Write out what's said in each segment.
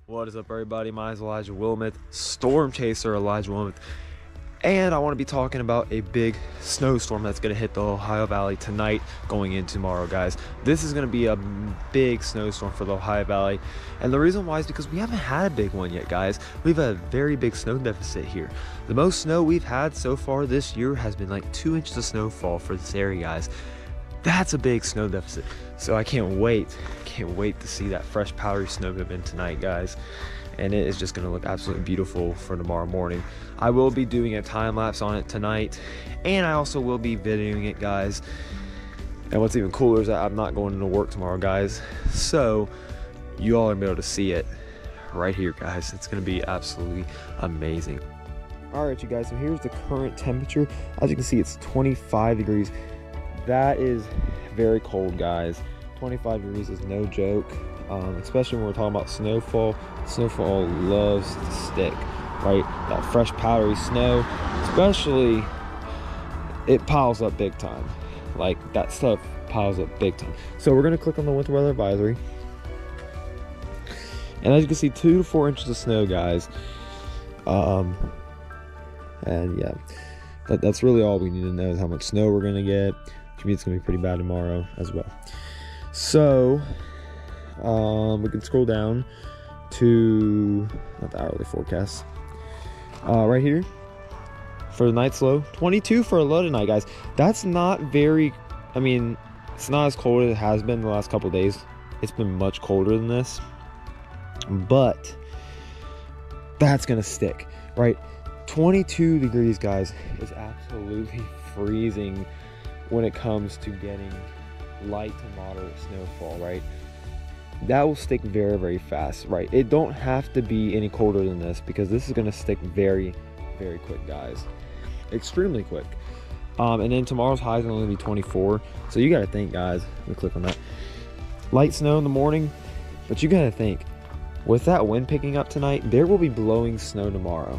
What is up, everybody? My name is Elijah Willamette, Storm Chaser Elijah Willamette, and I want to be talking about a big snowstorm that's going to hit the Ohio Valley tonight going in tomorrow, guys. This is going to be a big snowstorm for the Ohio Valley, and the reason why is because we haven't had a big one yet, guys. We've had a very big snow deficit here. The most snow we've had so far this year has been like 2 inches of snowfall for this area, guys. That's a big snow deficit, so I can't wait to see that fresh powdery snow come in tonight, guys, and it is just going to look absolutely beautiful for tomorrow morning. I will be doing a time lapse on it tonight, and I also will be videoing it, guys. And what's even cooler is that I'm not going into work tomorrow, guys, so you all are going to be able to see it right here, guys. It's going to be absolutely amazing. All right, you guys, so here's the current temperature. As you can see, it's 25 degrees. That is very cold, guys. 25 degrees is no joke, especially when we're talking about snowfall. Snowfall loves to stick, right? That fresh powdery snow, especially, it piles up big time. Like, that stuff piles up big time. So we're gonna click on the winter weather advisory, and as you can see, 2 to 4 inches of snow, guys. And yeah, that's really all we need to know is how much snow we're gonna get. Which means it's gonna be pretty bad tomorrow as well. So we can scroll down to not the hourly forecast right here for the night's low. 22 for a low tonight, guys. That's not very, I mean, it's not as cold as it has been the last couple of days. It's been much colder than this, but that's gonna stick, right? 22 degrees, guys, is absolutely freezing when it comes to getting light to moderate snowfall, right? That will stick very, very fast, right? It don't have to be any colder than this because this is going to stick very, very quick, guys. Extremely quick. And then tomorrow's high is only going to be 24. So you got to think, guys. Let me click on that. Light snow in the morning, but you got to think, with that wind picking up tonight, there will be blowing snow tomorrow.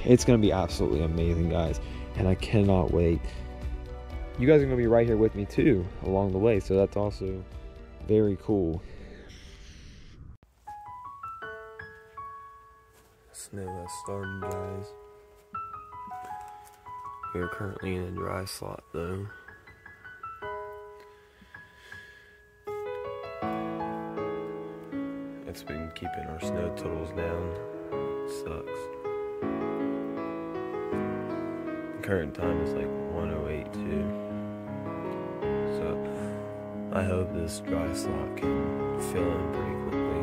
It's going to be absolutely amazing, guys, and I cannot wait. You guys are going to be right here with me too along the way, so that's also very cool. Snow has started, guys. We are currently in a dry slot though. It's been keeping our snow totals down. It sucks. The current time is like 1:08 so I hope this dry slot can fill in pretty quickly.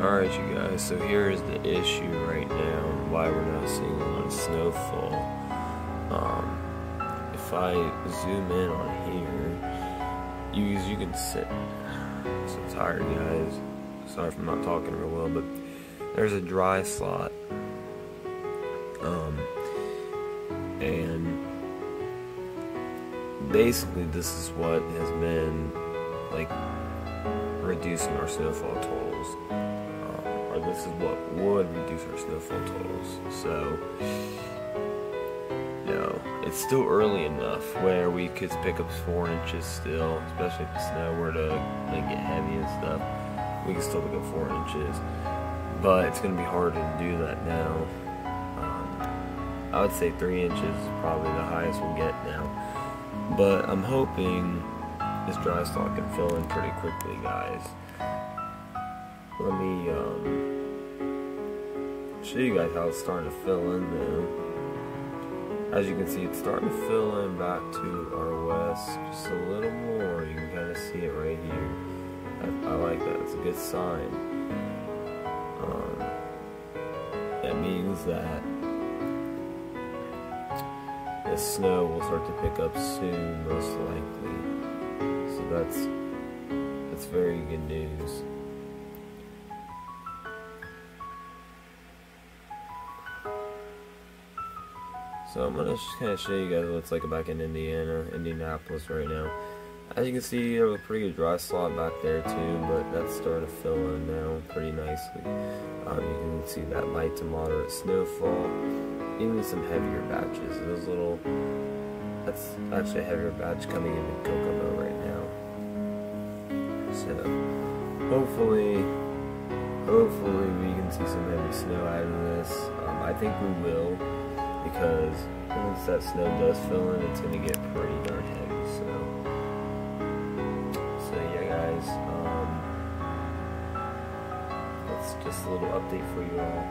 Alright, you guys, so here is the issue right now and why we're not seeing a lot of snowfall. If I zoom in on here, you can sit. I'm so tired, guys. Sorry if I'm not talking real well, but there's a dry slot, and basically this is what has been like reducing our snowfall totals, or this is what would reduce our snowfall totals. So, you know, it's still early enough where we could pick up 4 inches still, especially if the snow were to like get heavy and stuff. We can still pick up 4 inches. But it's going to be harder to do that now. I would say 3 inches is probably the highest we'll get now. But I'm hoping this dry slot can fill in pretty quickly, guys. Let me show you guys how it's starting to fill in now. As you can see, it's starting to fill in back to our west just a little more. You can kind of see it right here. I like that. It's a good sign. That means that the snow will start to pick up soon, most likely. So that's very good news. So I'm gonna just kind of show you guys what it's like back in Indianapolis right now. As you can see, there's a pretty good dry slot back there too, but that's starting to fill in now pretty nicely. You can see that light to moderate snowfall, even some heavier batches. Those little That's actually a heavier batch coming in Kokomo right now. So hopefully we can see some heavy snow out of this. I think we will, because once that snow does fill in, it's gonna get pretty darn heavy. So yeah, guys. That's just a little update for you all.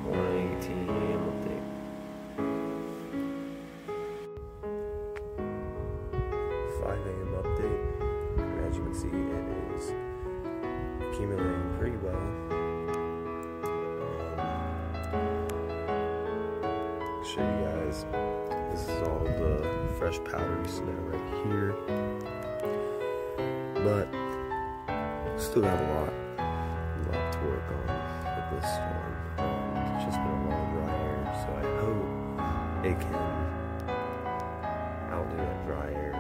1:18 a.m. update. 5 a.m. update. As you can see, it is accumulating pretty well. Show you guys. This is all the fresh powdery snow right here. But still got a lot to work on with this storm. It's just been a long dry air, so I hope it can outdo that dry air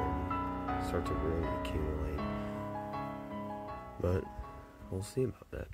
and start to really accumulate. But we'll see about that.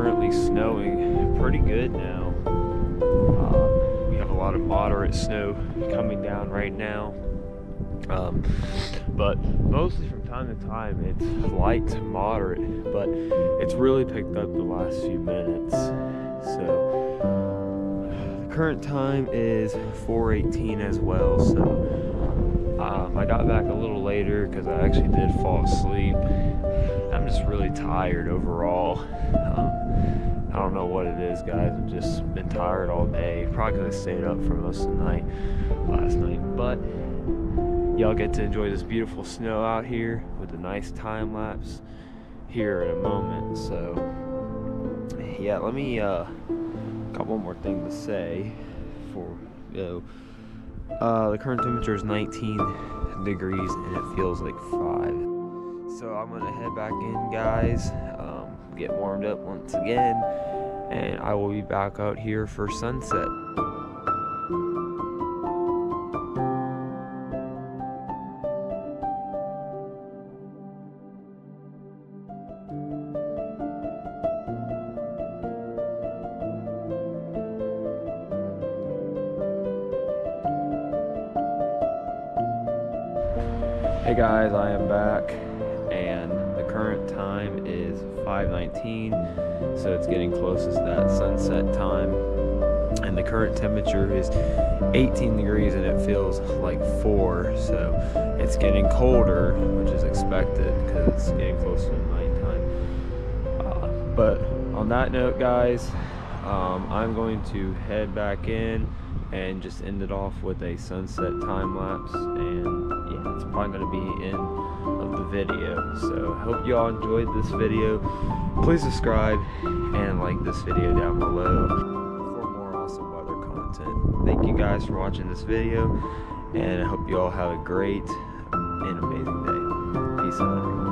currently snowing pretty good now. We have a lot of moderate snow coming down right now. But mostly from time to time it's light to moderate, but it's really picked up the last few minutes. So the current time is 4:18 as well, so I got back a little later because I actually did fall asleep. I'm just really tired overall. I don't know what it is, guys. I've just been tired all day. Probably because I stayed up for most of the night last night, but y'all get to enjoy this beautiful snow out here with a nice time lapse here in a moment. So yeah, let me got one more thing to say for the current temperature is 19 degrees and it feels like 5. So I'm gonna head back in, guys, get warmed up once again, and I will be back out here for sunset. Hey guys, I am back, and the current time is 5:19, so it's getting closest to that sunset time, and the current temperature is 18 degrees and it feels like 4, so it's getting colder, which is expected because it's getting closer to nighttime. But on that note, guys, I'm going to head back in and just end it off with a sunset time lapse, and yeah, it's probably going to be the end of the video. So I hope you all enjoyed this video. Please subscribe and like this video down below for more awesome weather content. Thank you guys for watching this video, and I hope you all have a great and amazing day. Peace out, everyone.